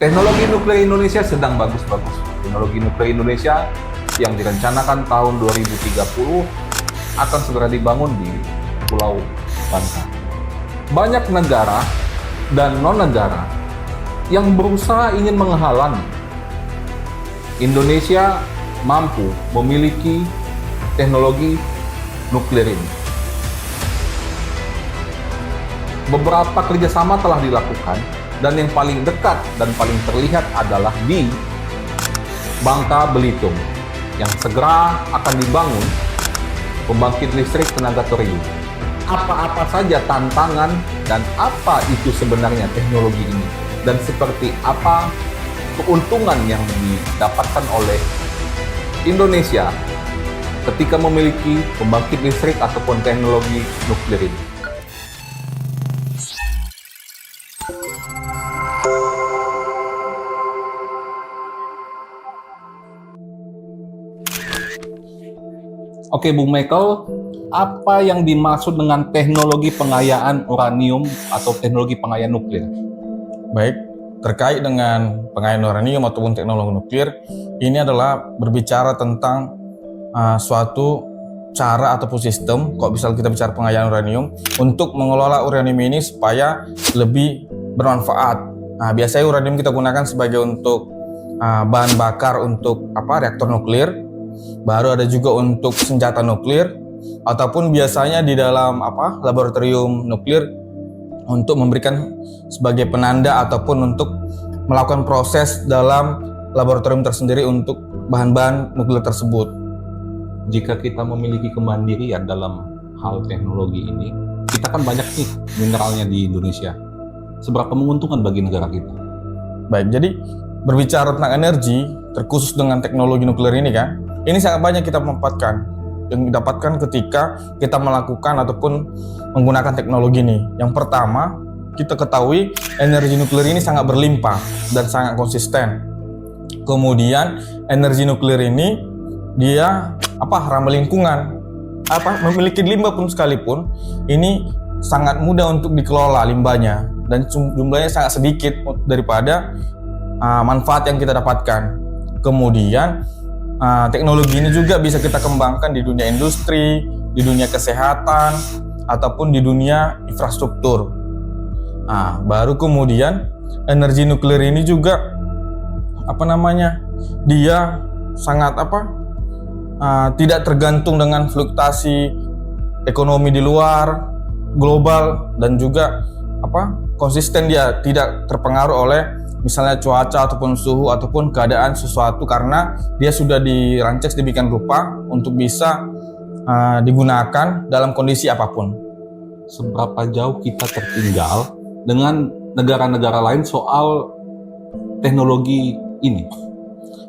Teknologi nuklir Indonesia sedang bagus-bagus. Teknologi nuklir Indonesia yang direncanakan tahun 2030 akan segera dibangun di Pulau Bangka. Banyak negara dan non-negara yang berusaha ingin menghalangi Indonesia mampu memiliki teknologi nuklir ini. Beberapa kerjasama telah dilakukan, dan yang paling dekat dan paling terlihat adalah di Bangka Belitung, yang segera akan dibangun pembangkit listrik tenaga torium. Apa-apa saja tantangan dan apa itu sebenarnya teknologi ini, dan seperti apa keuntungan yang didapatkan oleh Indonesia ketika memiliki pembangkit listrik ataupun teknologi nuklir ini. Oke, Bung Michael, apa yang dimaksud dengan teknologi pengayaan uranium atau teknologi pengayaan nuklir? Baik, terkait dengan pengayaan uranium ataupun teknologi nuklir, ini adalah berbicara tentang suatu cara ataupun sistem, kalau misalnya kita bicara pengayaan uranium, untuk mengelola uranium ini supaya lebih bermanfaat. Nah, biasanya uranium kita gunakan sebagai untuk bahan bakar untuk reaktor nuklir. Baru ada juga untuk senjata nuklir, ataupun biasanya di dalam laboratorium nuklir untuk memberikan sebagai penanda ataupun untuk melakukan proses dalam laboratorium tersendiri untuk bahan-bahan nuklir tersebut. Jika kita memiliki kemandirian dalam hal teknologi ini, kita kan banyak nih mineralnya di Indonesia. Seberapa menguntungkan bagi negara kita? Baik, jadi berbicara tentang energi, terkhusus dengan teknologi nuklir ini kan, ini sangat banyak kita manfaatkan yang didapatkan ketika kita melakukan ataupun menggunakan teknologi ini. Yang pertama, kita ketahui energi nuklir ini sangat berlimpah dan sangat konsisten. Kemudian energi nuklir ini dia ramah lingkungan. Memiliki limbah pun sekalipun, ini sangat mudah untuk dikelola limbahnya dan jumlahnya sangat sedikit daripada manfaat yang kita dapatkan. Kemudian teknologi ini juga bisa kita kembangkan di dunia industri, di dunia kesehatan, ataupun di dunia infrastruktur. Baru kemudian energi nuklir ini juga dia sangat tidak tergantung dengan fluktuasi ekonomi di luar, global, dan juga konsisten, dia tidak terpengaruh oleh misalnya cuaca ataupun suhu ataupun keadaan sesuatu, karena dia sudah dirancang sedemikian rupa untuk bisa digunakan dalam kondisi apapun. Seberapa jauh kita tertinggal dengan negara-negara lain soal teknologi ini?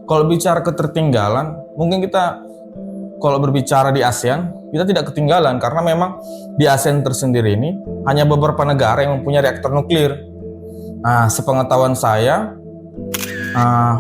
Kalau bicara ketertinggalan, mungkin kita kalau berbicara di ASEAN, kita tidak ketinggalan karena memang di ASEAN tersendiri ini hanya beberapa negara yang mempunyai reaktor nuklir. Sepengetahuan saya,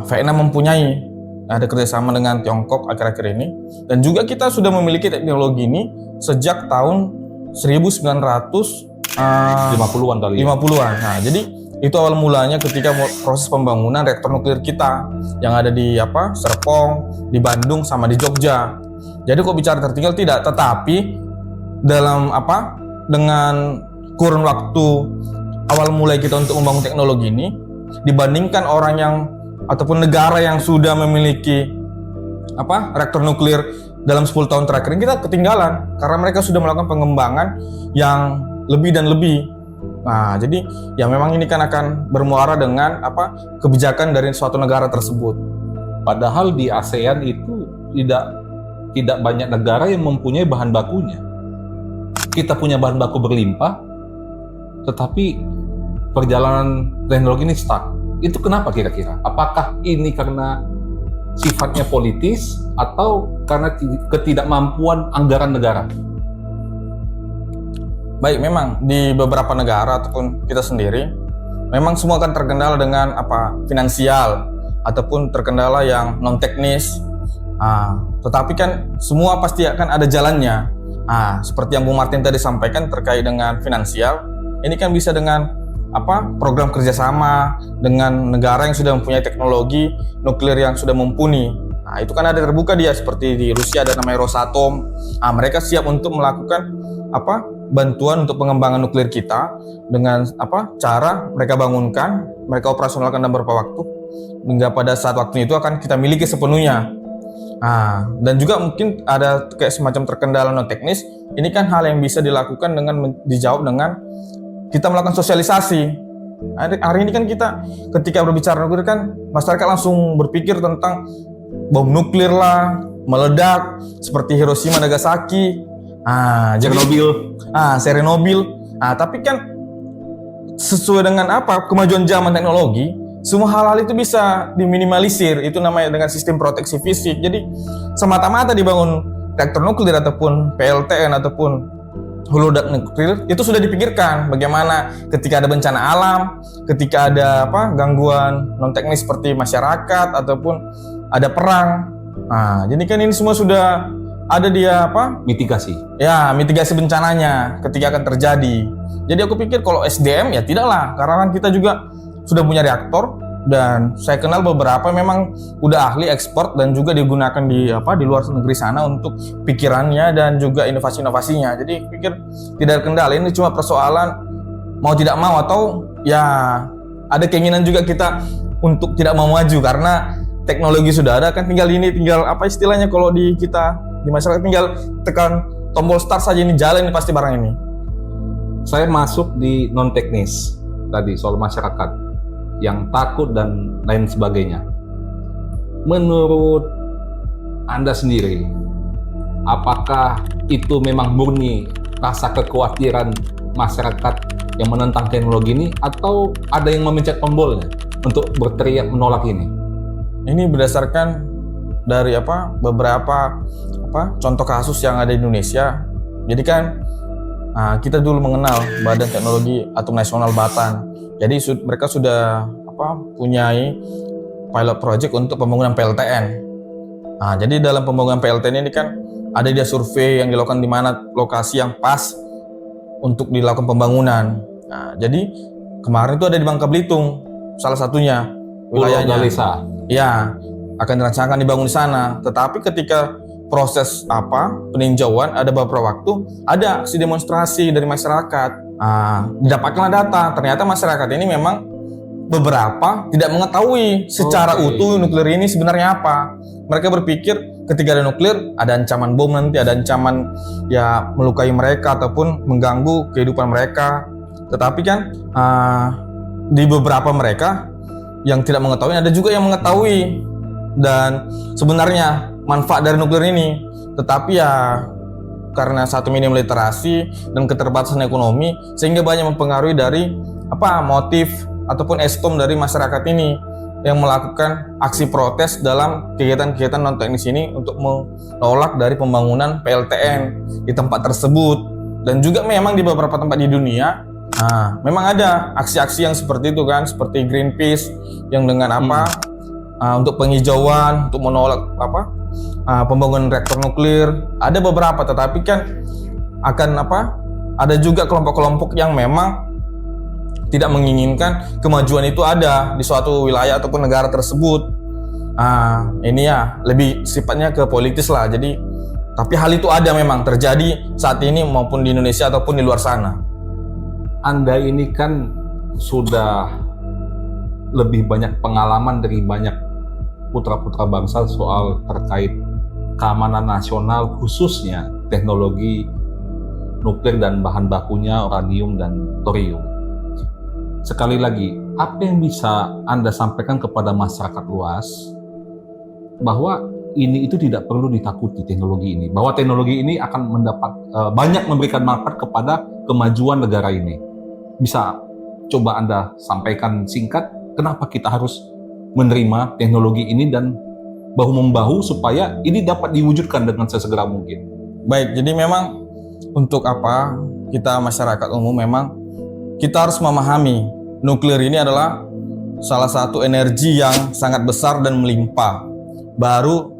Vietnam mempunyai, ada kerjasama dengan Tiongkok akhir-akhir ini, dan juga kita sudah memiliki teknologi ini sejak tahun 50-an kali. 50-an. Nah, jadi itu awal mulanya ketika proses pembangunan reaktor nuklir kita yang ada di Serpong, di Bandung, sama di Jogja. Jadi kok bicara tertinggal tidak, tetapi dalam dengan kurun waktu awal mulai kita untuk membangun teknologi ini, dibandingkan orang yang ataupun negara yang sudah memiliki reaktor nuklir dalam 10 tahun terakhir ini, kita ketinggalan karena mereka sudah melakukan pengembangan yang lebih dan lebih. Nah, jadi ya memang ini kan akan bermuara dengan kebijakan dari suatu negara tersebut. Padahal di ASEAN itu tidak banyak negara yang mempunyai bahan bakunya. Kita punya bahan baku berlimpah, tetapi perjalanan teknologi ini stuck. Itu kenapa kira-kira? Apakah ini karena sifatnya politis atau karena ketidakmampuan anggaran negara? Baik, memang di beberapa negara ataupun kita sendiri, memang semua akan terkendala dengan finansial ataupun terkendala yang non teknis. Tetapi kan semua pasti akan ada jalannya. Seperti yang Bung Martin tadi sampaikan terkait dengan finansial, ini kan bisa dengan program kerjasama dengan negara yang sudah mempunyai teknologi nuklir yang sudah mumpuni. Nah, itu kan ada terbuka dia, seperti di Rusia ada namanya Rosatom. Nah, mereka siap untuk melakukan bantuan untuk pengembangan nuklir kita dengan cara mereka bangunkan, mereka operasionalkan dalam beberapa waktu hingga pada saat waktunya itu akan kita miliki sepenuhnya. Nah, dan juga mungkin ada kayak semacam terkendala non teknis. Ini kan hal yang bisa dilakukan dengan dijawab dengan kita melakukan sosialisasi. Hari ini kan kita ketika berbicara nuklir kan masyarakat langsung berpikir tentang bom nuklir lah, meledak seperti Hiroshima, Nagasaki, Chernobyl. Tapi kan sesuai dengan kemajuan zaman teknologi, semua hal-hal itu bisa diminimalisir. Itu namanya dengan sistem proteksi fisik. Jadi semata-mata dibangun reaktor nuklir ataupun PLTN ataupun hulu ledak nuklir itu sudah dipikirkan bagaimana ketika ada bencana alam, ketika ada gangguan non teknis seperti masyarakat ataupun ada perang. Nah, jadi kan ini semua sudah ada dia mitigasi. Ya, mitigasi bencananya ketika akan terjadi. Jadi aku pikir kalau SDM ya tidaklah, karena kan kita juga sudah punya reaktor dan saya kenal beberapa memang udah ahli ekspor dan juga digunakan di luar negeri sana untuk pikirannya dan juga inovasi-inovasinya. Jadi pikir tidak ada kendala, ini cuma persoalan mau tidak mau atau ya ada keinginan juga kita untuk tidak mau maju karena teknologi sudah ada kan, tinggal istilahnya kalau di kita di masyarakat tinggal tekan tombol start saja, ini jalan ini pasti barang ini. Saya masuk di non teknis tadi soal masyarakat yang takut dan lain sebagainya. Menurut Anda sendiri, apakah itu memang murni rasa kekhawatiran masyarakat yang menentang teknologi ini, atau ada yang memencet tombolnya untuk berteriak menolak ini? Ini berdasarkan dari beberapa contoh kasus yang ada di Indonesia. Jadi kan kita dulu mengenal Badan Teknologi Atom Nasional Batan. Jadi mereka sudah punyai pilot project untuk pembangunan PLTN. Nah, jadi dalam pembangunan PLTN ini kan ada dia survei yang dilakukan di mana lokasi yang pas untuk dilakukan pembangunan. Nah, jadi kemarin itu ada di Bangka Belitung, salah satunya wilayahnya. Galisa. Ya, akan direncanakan dibangun di sana. Tetapi ketika proses peninjauan ada beberapa waktu ada aksi demonstrasi dari masyarakat. Didapatkanlah data, ternyata masyarakat ini memang beberapa tidak mengetahui secara utuh nuklir ini sebenarnya apa. Mereka berpikir ketika ada nuklir ada ancaman bom nanti, ada ancaman ya melukai mereka ataupun mengganggu kehidupan mereka. Tetapi kan di beberapa mereka yang tidak mengetahui, ada juga yang mengetahui dan sebenarnya manfaat dari nuklir ini. Tetapi ya karena satu minim literasi dan keterbatasan ekonomi sehingga banyak mempengaruhi dari motif ataupun estom dari masyarakat ini yang melakukan aksi protes dalam kegiatan-kegiatan non teknis ini untuk menolak dari pembangunan PLTN di tempat tersebut. Dan juga memang di beberapa tempat di dunia memang ada aksi-aksi yang seperti itu kan, seperti Greenpeace yang dengan untuk penghijauan, untuk menolak pembangunan reaktor nuklir. Ada beberapa, tetapi kan akan ada juga kelompok-kelompok yang memang tidak menginginkan kemajuan itu ada di suatu wilayah ataupun negara tersebut. Ini ya lebih sifatnya ke politis lah. Jadi tapi hal itu ada memang terjadi saat ini maupun di Indonesia ataupun di luar sana. Anda ini kan sudah lebih banyak pengalaman dari banyak putra-putra bangsa soal terkait keamanan nasional, khususnya teknologi nuklir dan bahan bakunya uranium dan thorium. Sekali lagi, apa yang bisa Anda sampaikan kepada masyarakat luas bahwa ini itu tidak perlu ditakuti teknologi ini, bahwa teknologi ini akan mendapat banyak memberikan manfaat kepada kemajuan negara ini. Bisa coba Anda sampaikan singkat kenapa kita harus menerima teknologi ini dan bahu-membahu supaya ini dapat diwujudkan dengan sesegera mungkin. Baik, jadi memang untuk kita masyarakat umum memang kita harus memahami nuklir ini adalah salah satu energi yang sangat besar dan melimpah. Baru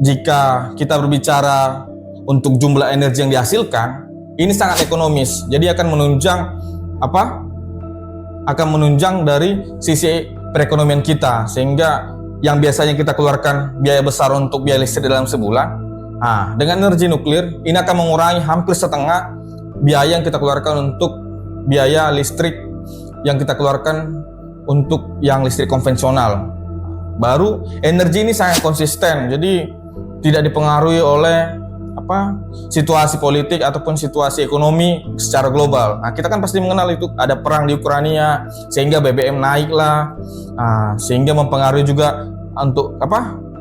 jika kita berbicara untuk jumlah energi yang dihasilkan, ini sangat ekonomis. Jadi akan menunjang akan menunjang dari sisi perekonomian kita, sehingga yang biasanya kita keluarkan biaya besar untuk biaya listrik dalam sebulan, dengan energi nuklir ini akan mengurangi hampir setengah biaya yang kita keluarkan untuk biaya listrik yang kita keluarkan untuk yang listrik konvensional. Baru energi ini sangat konsisten, jadi tidak dipengaruhi oleh situasi politik ataupun situasi ekonomi secara global. Kita kan pasti mengenal itu ada perang di Ukraina sehingga BBM naik lah, sehingga mempengaruhi juga untuk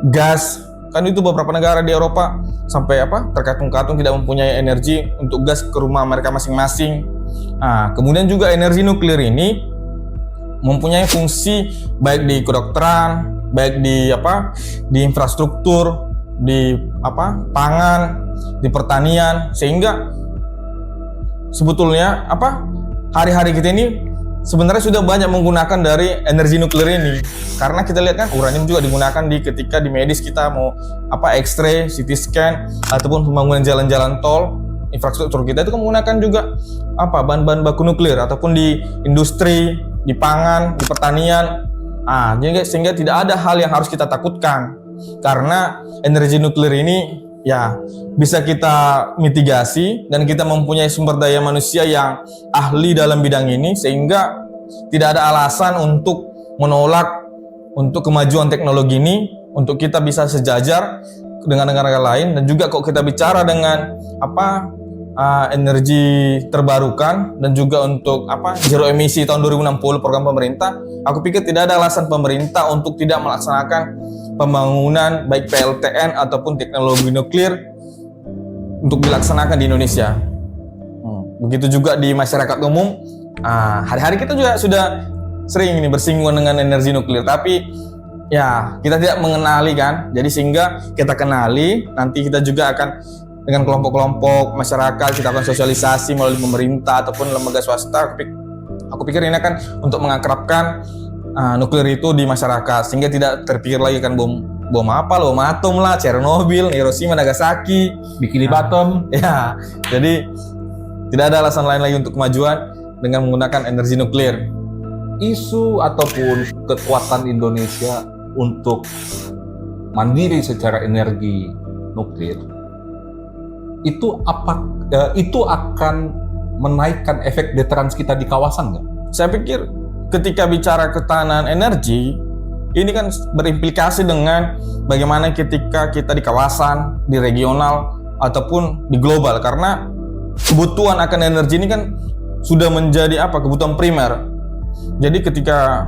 gas. Kan itu beberapa negara di Eropa sampai terkatung-katung tidak mempunyai energi untuk gas ke rumah mereka masing-masing. Kemudian juga energi nuklir ini mempunyai fungsi baik di kedokteran, baik di infrastruktur, di pangan, di pertanian, sehingga sebetulnya hari-hari kita ini sebenarnya sudah banyak menggunakan dari energi nuklir ini, karena kita lihat kan uranium juga digunakan ketika di medis kita mau X-ray, CT scan ataupun pembangunan jalan-jalan tol, infrastruktur kita itu menggunakan juga bahan-bahan baku nuklir, ataupun di industri, di pangan, di pertanian. Sehingga tidak ada hal yang harus kita takutkan, karena energi nuklir ini bisa kita mitigasi dan kita mempunyai sumber daya manusia yang ahli dalam bidang ini, sehingga tidak ada alasan untuk menolak untuk kemajuan teknologi ini, untuk kita bisa sejajar dengan negara lain. Dan juga kalau kita bicara dengan energi terbarukan dan juga untuk zero emisi tahun 2060 program pemerintah, aku pikir tidak ada alasan pemerintah untuk tidak melaksanakan pembangunan baik PLTN ataupun teknologi nuklir untuk dilaksanakan di Indonesia. Begitu juga di masyarakat umum. Hari-hari kita juga sudah sering bersinggungan dengan energi nuklir, tapi kita tidak mengenali kan. Jadi sehingga kita kenali, nanti kita juga akan dengan kelompok-kelompok masyarakat, kita akan sosialisasi melalui pemerintah ataupun lembaga swasta. Aku pikir ini akan untuk mengakrabkan nuklir itu di masyarakat, sehingga tidak terpikir lagi kan bom atom lah, Chernobyl, Hiroshima, Nagasaki, Bikini Bottom. Jadi tidak ada alasan lain lagi untuk kemajuan dengan menggunakan energi nuklir. Isu ataupun kekuatan Indonesia untuk mandiri secara energi nuklir itu akan menaikkan efek deterrence kita di kawasan nggak? Saya pikir ketika bicara ketahanan energi, ini kan berimplikasi dengan bagaimana ketika kita di kawasan, di regional, ataupun di global. Karena kebutuhan akan energi ini kan sudah menjadi kebutuhan primer. Jadi ketika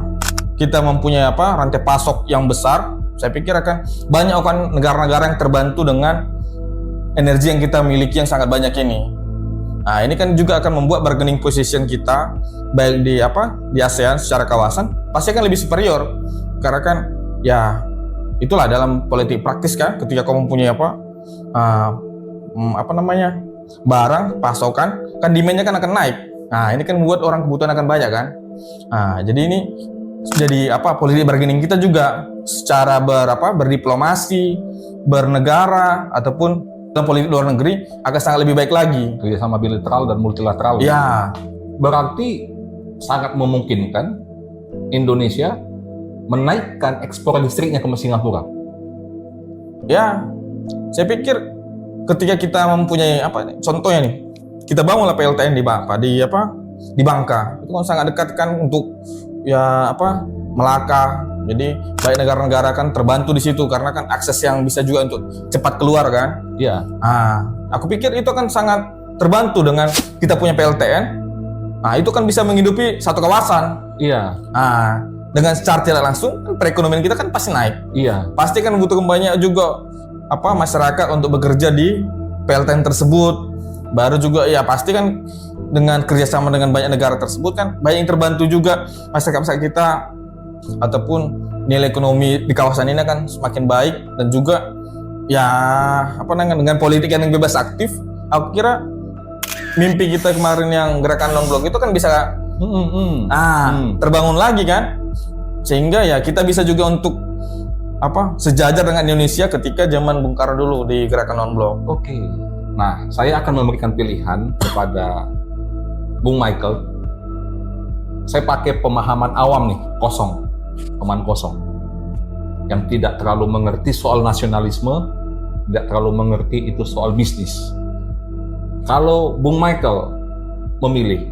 kita mempunyai rantai pasok yang besar, saya pikir akan banyak negara-negara yang terbantu dengan energi yang kita miliki yang sangat banyak ini. Ini kan juga akan membuat bargaining position kita baik di ASEAN secara kawasan pasti akan lebih superior, karena kan itulah dalam politik praktis kan, ketika kamu mempunyai barang pasokan kan demand-nya kan akan naik. Ini kan membuat orang kebutuhan akan banyak kan. Jadi ini jadi politik bargaining kita juga secara berdiplomasi, bernegara ataupun dalam politik luar negeri akan sangat lebih baik lagi. Kerjasama bilateral dan multilateral. Berarti sangat memungkinkan Indonesia menaikkan ekspor listriknya ke Singapura. Saya pikir ketika kita mempunyai contohnya nih, kita bangunlah PLTN di Bangka. Itu kan sangat dekat kan untuk Melaka. Jadi baik negara-negara kan terbantu di situ karena kan akses yang bisa juga untuk cepat keluar kan. Aku pikir itu kan sangat terbantu dengan kita punya PLTN. Itu kan bisa menghidupi satu kawasan. Dengan secara tidak langsung kan perekonomian kita kan pasti naik. Pasti kan butuh banyak juga masyarakat untuk bekerja di PLTN tersebut. Baru juga pasti kan dengan kerjasama dengan banyak negara tersebut kan banyak yang terbantu juga masyarakat kita, ataupun nilai ekonomi di kawasan ini kan semakin baik. Dan juga dengan politik yang bebas aktif, aku kira mimpi kita kemarin yang gerakan non-blok itu kan bisa terbangun lagi kan, sehingga kita bisa juga untuk sejajar dengan Indonesia ketika zaman Bung Karno dulu di gerakan non-blok. Nah, saya akan memberikan pilihan kepada Bung Michael. saya pakai pemahaman awam nih, pemahaman kosong, yang tidak terlalu mengerti soal nasionalisme, tidak terlalu mengerti itu soal bisnis. Kalau Bung Michael memilih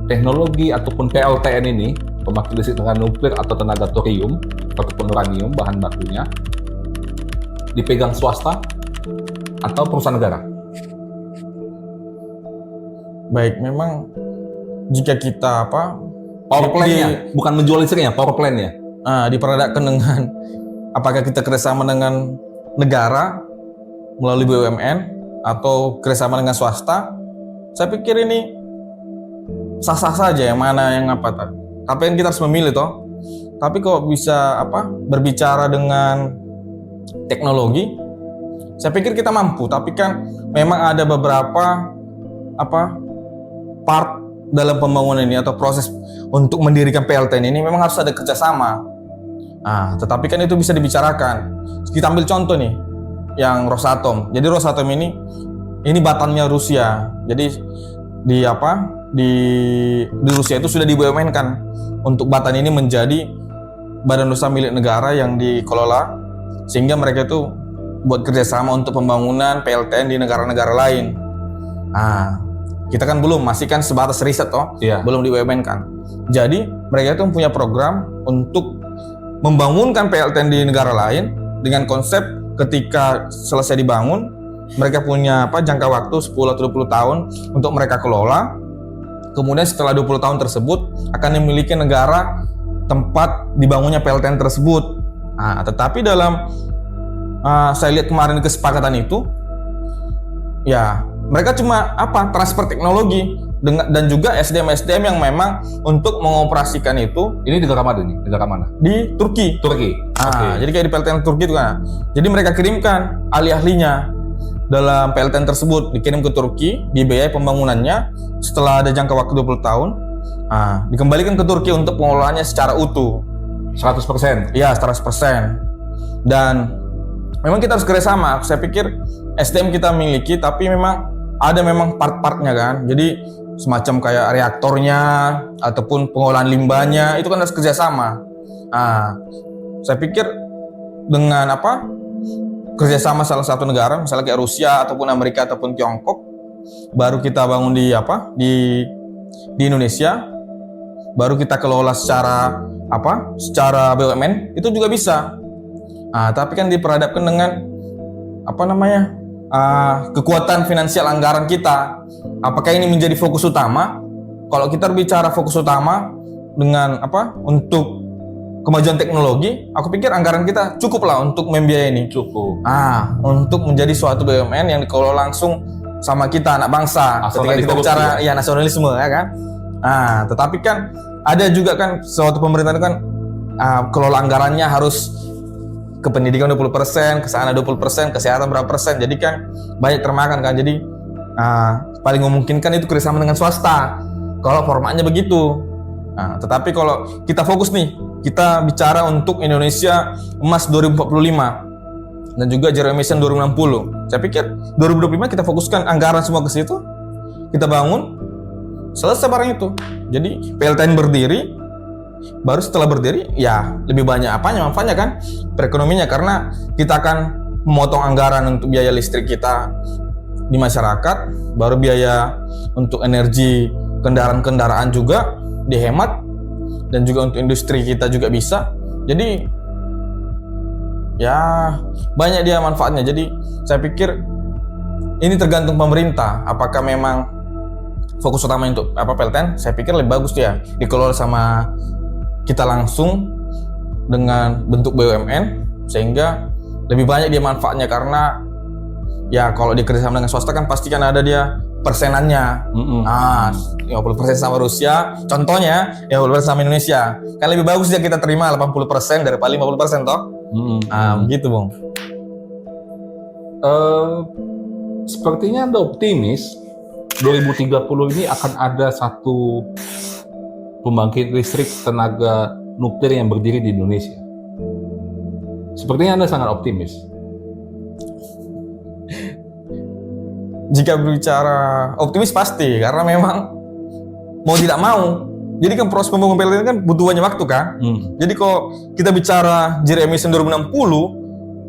teknologi ataupun PLTN ini, pembangkit listrik tenaga nuklir atau tenaga thorium ataupun uranium bahan bakunya, dipegang swasta atau perusahaan negara? Baik, memang jika kita Power plant-nya, bukan menjual listriknya, power plant-nya. Diperadakkan dengan apakah kita kerjasama dengan negara melalui BUMN atau kerjasama dengan swasta, saya pikir ini sah-sah saja yang mana yang apa. Tapi kan kita harus memilih toh. Tapi kok bisa berbicara dengan teknologi, saya pikir kita mampu. Tapi kan memang ada beberapa part dalam pembangunan ini atau proses untuk mendirikan PLTN ini memang harus ada kerjasama. Tetapi kan itu bisa dibicarakan. Kita ambil contoh nih, yang Rosatom. Jadi Rosatom ini batannya Rusia. Jadi di Rusia itu sudah di BUMN kan untuk batan ini menjadi badan usaha milik negara yang dikelola, sehingga mereka itu buat kerjasama untuk pembangunan PLTN di negara-negara lain. Kita kan belum, masih kan sebatas riset toh, belum di BUMN kan. Jadi mereka itu punya program untuk membangunkan PLTN di negara lain dengan konsep ketika selesai dibangun, mereka punya jangka waktu 10 atau 20 tahun untuk mereka kelola. Kemudian setelah 20 tahun tersebut akan dimiliki negara tempat dibangunnya PLTN tersebut. Tetapi dalam saya lihat kemarin kesepakatan itu, ya mereka cuma transfer teknologi dan juga SDM yang memang untuk mengoperasikan itu. Ini negara mana nih? Negara mana? Di Turki. Jadi kayak di PLTN Turki itu kan. Jadi mereka kirimkan ahli-ahlinya dalam PLTN tersebut, dikirim ke Turki, dibiayai pembangunannya. Setelah ada jangka waktu 20 tahun, dikembalikan ke Turki untuk pengelolaannya secara utuh. 100%? Iya, 100%. Dan memang kita harus kerjasama. Saya pikir SDM kita miliki, tapi ada part-partnya kan. Jadi semacam kayak reaktornya ataupun pengolahan limbahnya itu kan harus kerjasama. Saya pikir dengan kerjasama salah satu negara, misalnya kayak Rusia ataupun Amerika ataupun Tiongkok, baru kita bangun di Indonesia, baru kita kelola secara BUMN, itu juga bisa. Tapi kan diperhadapkan dengan kekuatan finansial anggaran kita. Apakah ini menjadi fokus utama? Kalau kita berbicara fokus utama dengan untuk kemajuan teknologi, aku pikir anggaran kita cukup lah untuk membiayai ini. Cukup. Untuk menjadi suatu BUMN yang dikelola langsung sama kita anak bangsa. Ketika kita bicara nasionalisme, ya kan. Tetapi kan ada juga kan suatu pemerintahan kan kelola anggarannya harus ke pendidikan 20%, ke sana 20%, kesehatan berapa persen. Jadi kan banyak termakan kan. Jadi paling memungkinkan itu kerjasama dengan swasta kalau formatnya begitu. Tetapi kalau kita fokus nih, kita bicara untuk Indonesia emas 2045 dan juga zero emission 2060. Saya pikir 2025 kita fokuskan anggaran semua ke situ, kita bangun, selesai barang itu. Jadi PLTN berdiri, baru setelah berdiri ya lebih banyak manfaatnya kan perekonomiannya, karena kita akan memotong anggaran untuk biaya listrik kita di masyarakat, baru biaya untuk energi kendaraan-kendaraan juga dihemat, dan juga untuk industri kita juga bisa. Jadi ya banyak dia manfaatnya. Jadi saya pikir ini tergantung pemerintah, apakah memang fokus utama untuk PLTN. Saya pikir lebih bagus dia dikelola sama kita langsung dengan bentuk BUMN, sehingga lebih banyak dia manfaatnya. Karena ya kalau dikerjasama dengan swasta kan pasti kan ada dia persenannya. 50% sama Rusia contohnya, 50% sama Indonesia, kan lebih bagus ya kita terima 80% daripada 50% toh. Begitu Bung. Sepertinya Anda optimis 2030 ini akan ada satu pembangkit listrik tenaga nuklir yang berdiri di Indonesia. Sepertinya Anda sangat optimis. Jika berbicara optimis pasti, karena memang mau tidak mau Jadi kan proses pembangunan PLT ini kan butuh banyak waktu kan. Jadi kalau kita bicara zero emission 2060,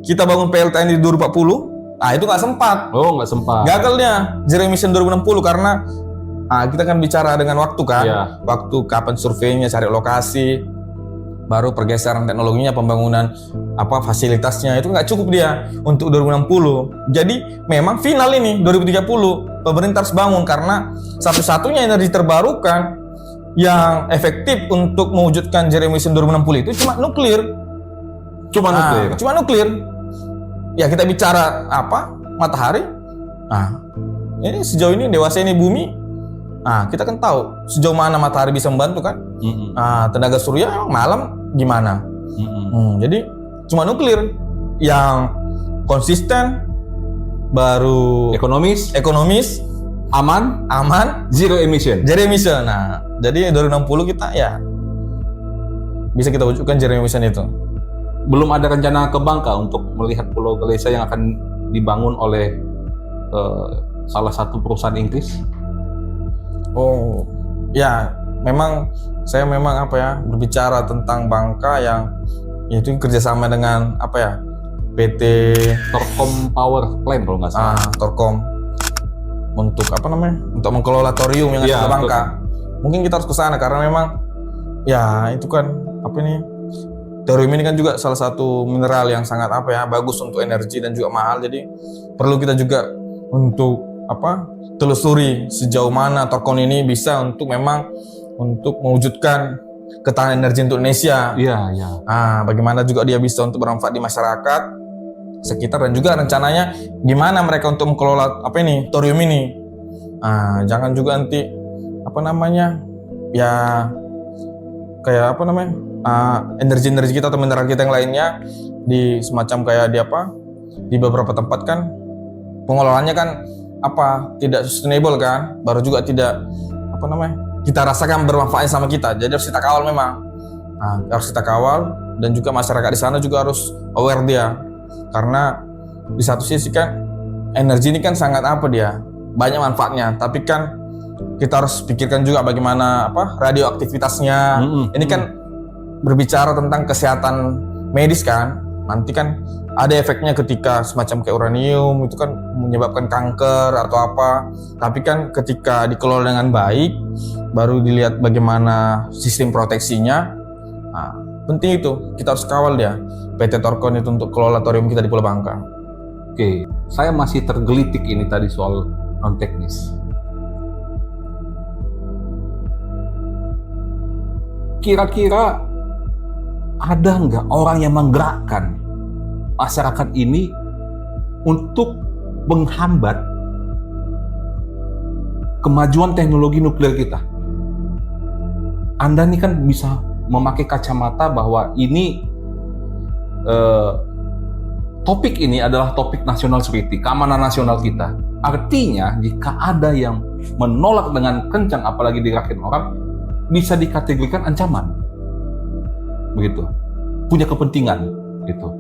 kita bangun PLTN di 2040, nah itu nggak sempat. Oh, nggak sempat. Gagalnya zero emission 2060 karena kita kan bicara dengan waktu kan. Iya. Waktu kapan surveinya, cari lokasi, baru pergeseran teknologinya, pembangunan fasilitasnya itu nggak cukup dia untuk 2060. Jadi memang final ini 2030 pemerintah harus bangun karena satu-satunya energi terbarukan yang efektif untuk mewujudkan zero emission 2060 itu cuma nuklir. Cuma nuklir. Ya kita bicara matahari. Ini sejauh ini dewasa ini bumi. Kita kan tahu sejauh mana matahari bisa membantu kan. Tenaga surya malam gimana? Jadi cuma nuklir yang konsisten, baru ekonomis, aman, zero emission. Nah, jadi 2060 kita ya bisa kita wujudkan zero emission itu. Belum ada rencana ke Bangka untuk melihat Pulau Ganesha yang akan dibangun oleh salah satu perusahaan Inggris. Oh, ya memang saya berbicara tentang Bangka yang itu kerjasama dengan PT Torkom Power Plant kalau nggak salah. Torkom untuk untuk mengelola thorium yang ada di Bangka. Mungkin kita harus ke sana karena memang ya itu kan thorium ini kan juga salah satu mineral yang sangat bagus untuk energi dan juga mahal. Jadi perlu kita juga untuk telusuri sejauh mana Torkom ini bisa untuk mewujudkan ketahanan energi untuk Indonesia. Iya. Bagaimana juga dia bisa untuk bermanfaat di masyarakat sekitar dan juga rencananya gimana mereka untuk mengelola thorium ini. Jangan juga nanti energi kita atau mineral kita yang lainnya di semacam di beberapa tempat kan pengelolaannya kan tidak sustainable kan, baru juga tidak kita rasakan bermanfaat sama kita. Jadi harus kita kawal memang. Harus kita kawal dan juga masyarakat di sana juga harus aware dia. Karena di satu sisi kan energi ini kan sangat banyak manfaatnya, tapi kan kita harus pikirkan juga bagaimana radioaktivitasnya. Ini kan berbicara tentang kesehatan medis kan. Nanti kan ada efeknya ketika semacam kayak uranium itu kan menyebabkan kanker atau tapi kan ketika dikelola dengan baik baru dilihat bagaimana sistem proteksinya. Penting itu kita harus kawal dia PT Torkom itu untuk kelola thorium kita di Pulau Bangka. Oke, saya masih tergelitik ini tadi soal non teknis. Kira-kira ada nggak orang yang menggerakkan masyarakat ini untuk menghambat kemajuan teknologi nuklir kita? Anda ini kan bisa memakai kacamata bahwa ini topik ini adalah topik national security, keamanan nasional kita. Artinya jika ada yang menolak dengan kencang, apalagi dirakin orang, bisa dikategorikan ancaman. Begitu. Punya kepentingan gitu.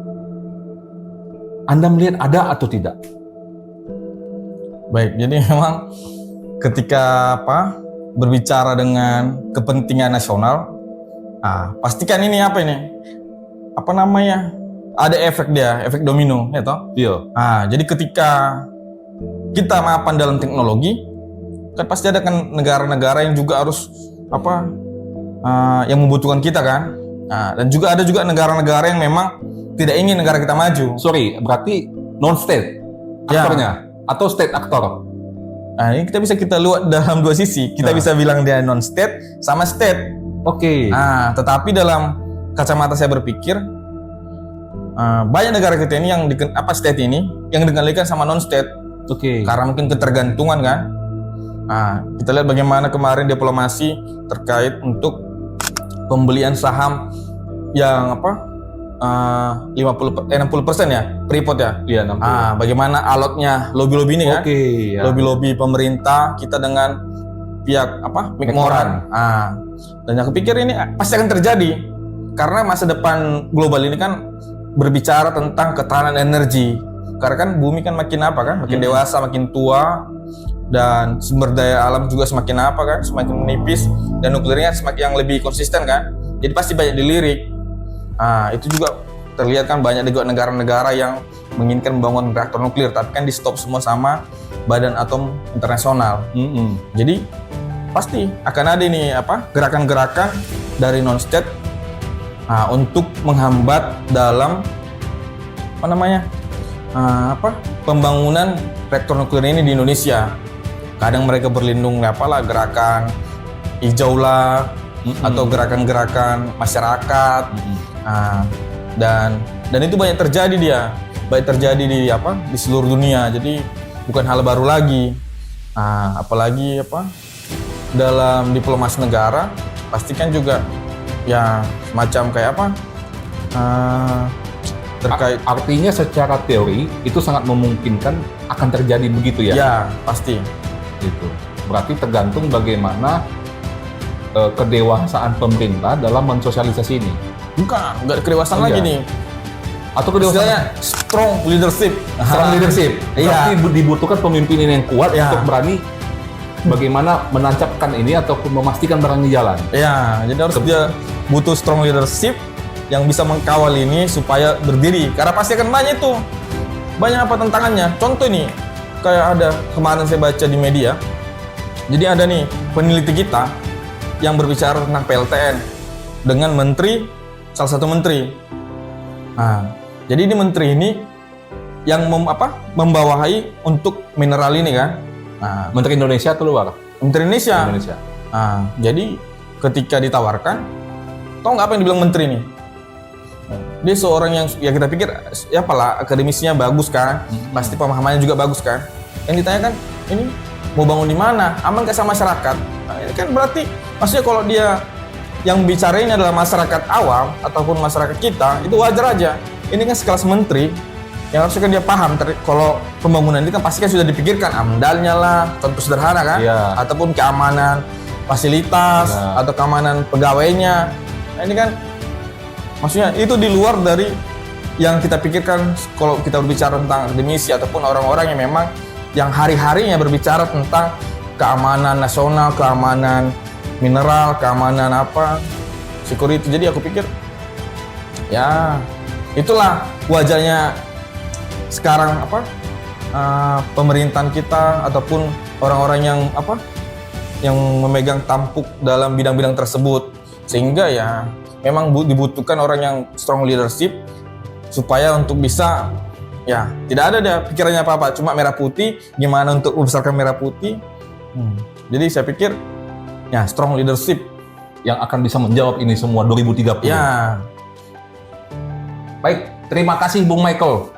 Anda melihat ada atau tidak? Baik, jadi memang ketika berbicara dengan kepentingan nasional, pastikan ini ada efek domino, ya toh? Iya. Jadi ketika kita mapan dalam teknologi, kan pasti ada kan negara-negara yang juga harus yang membutuhkan kita kan. Dan juga ada negara-negara yang memang tidak ingin negara kita maju. Sorry, berarti non-state aktornya atau state aktor? Ini kita bisa lihat dalam dua sisi. Kita bisa bilang dia non-state sama state. Oke. Tetapi dalam kacamata saya berpikir banyak negara kita ini yang state ini yang dikendalikan sama non-state. Oke. Karena mungkin ketergantungan kan. Kita lihat bagaimana kemarin diplomasi terkait untuk pembelian saham yang 60% ya, Freeport ya. Iya, 60. Bagaimana alotnya lobby-lobby ini kan? Lobby-lobby pemerintah kita dengan pihak McMoran. Dan yang kepikir ini pasti akan terjadi karena masa depan global ini kan berbicara tentang ketahanan energi. Karena kan bumi kan makin makin dewasa, makin tua, dan sumber daya alam juga semakin apa kan, semakin menipis, dan nuklirnya semakin yang lebih konsisten kan, jadi pasti banyak dilirik. Itu juga terlihat kan banyak juga negara-negara yang menginginkan membangun reaktor nuklir, tapi kan di stop semua sama Badan Atom Internasional. Jadi pasti akan ada ini gerakan-gerakan dari non-state untuk menghambat dalam pembangunan reaktor nuklir ini di Indonesia. Kadang mereka berlindung gerakan hijau lah, atau gerakan-gerakan masyarakat. Dan itu banyak terjadi di seluruh dunia. Jadi bukan hal baru lagi. Apalagi dalam diplomasi negara pastikan juga ya semacam kayak terkait. Artinya secara teori itu sangat memungkinkan akan terjadi begitu ya? Ya, pasti. Gitu. Berarti tergantung bagaimana kedewasaan pemerintah dalam mensosialisasi ini. Nggak kedewasaan lagi nih. Atau kedewasaan strong leadership. Strong leadership. Iya. Berarti dibutuhkan pemimpinan yang kuat untuk berani bagaimana menancapkan ini ataupun memastikan barangnya jalan. Ya, jadi harus dia butuh strong leadership yang bisa mengkawal ini supaya berdiri. Karena pasti akan banyak tantangannya. Contoh nih, kayak ada kemarin saya baca di media. Jadi ada nih peneliti kita yang berbicara tentang PLTN dengan salah satu menteri. Jadi ini menteri ini yang membawahi untuk mineral ini kan. Menteri Indonesia atau luar? Menteri Indonesia. Jadi ketika ditawarkan, tau nggak apa yang dibilang menteri ini? Dia seorang yang kita pikir akademisnya bagus kan, pasti pemahamannya juga bagus kan. Yang ditanyakan, ini mau bangun di mana? Aman nggak sama masyarakat? Ini kan berarti maksudnya kalau dia yang bicara ini adalah masyarakat awam ataupun masyarakat kita, itu wajar aja. Ini kan sekelas menteri yang harusnya kan dia paham kalau pembangunan ini kan pasti kan sudah dipikirkan amdalnya lah, contoh sederhana kan, ataupun keamanan fasilitas atau keamanan pegawainya. Ini kan maksudnya itu di luar dari yang kita pikirkan kalau kita berbicara tentang akademisi ataupun orang-orang yang memang yang hari-harinya berbicara tentang keamanan nasional, keamanan mineral, keamanan security. Jadi aku pikir ya itulah wajahnya sekarang pemerintahan kita ataupun orang-orang yang memegang tampuk dalam bidang-bidang tersebut, sehingga ya memang dibutuhkan orang yang strong leadership supaya untuk bisa tidak ada dia pikirannya apa-apa, cuma merah putih, gimana untuk membesarkan merah putih. Jadi saya pikir strong leadership yang akan bisa menjawab ini semua 2030. Ya. Baik, terima kasih Bung Michael